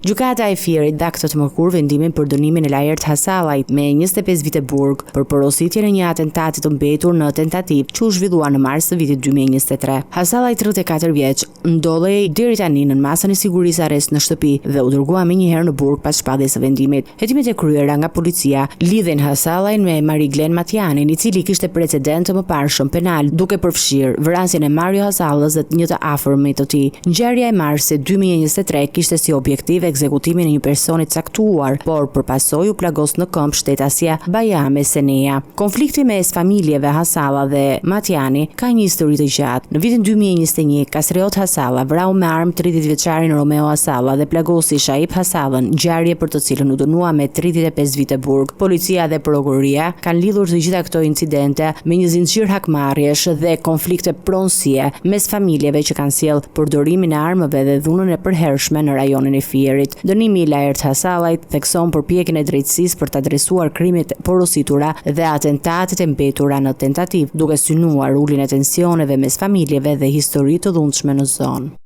Gjykata e Fierit dha këtë të mërkur vendimin për dënimin e Lajert Hasallajt me 25 vite burg për porositjen e një atentati të mbetur në tentativë që u zhvillua në mars të vitit 2023. Hasallaj 34 vjeç ndodhej deri tani në masën e sigurisë arrest në shtëpi dhe u dërgua menjëherë në burg pas shpalljes së vendimit. Hetimet e kryera nga policia lidhen Hasallajn me Mariglen Matjanin, i cili kishte precedent të mëparshëm penal duke përfshirë vrasjen e Mario Hasallës dhe një të afërmit të tij. Ngjarja e marsit 2023 kishte si objektiv ekzekutimin e një personi caktuar, por përpasoj u plagos në këmbë shtetasja Bajame Seneja. Konflikti mes familjeve Hasalla dhe Matjani ka një histori të gjatë. Në vitin 2021, Kasriot Hasalla vrau me armë 30 vjeçarin Romeo Hasalla dhe plagosi Shaib Hasallën, ngjarje për të cilën u dënua me 35 vite burg. Policia dhe prokuroria kanë lidhur të gjitha këto incidente me një zinxhir hakmarrjesh dhe konflikte pronësie mes familjeve që kanë sjellë përdorimin e armëve dhe dhunën e përhershme në rajonin e Fierit. Dënimi i Lajert Hasallajt thekson përpjekjen e drejtësisë për të adresuar krimet porositura dhe atentatet e mbetura në tentativë, duke synuar uljen e tensioneve mes familjeve dhe histori të dhunshme në zonë.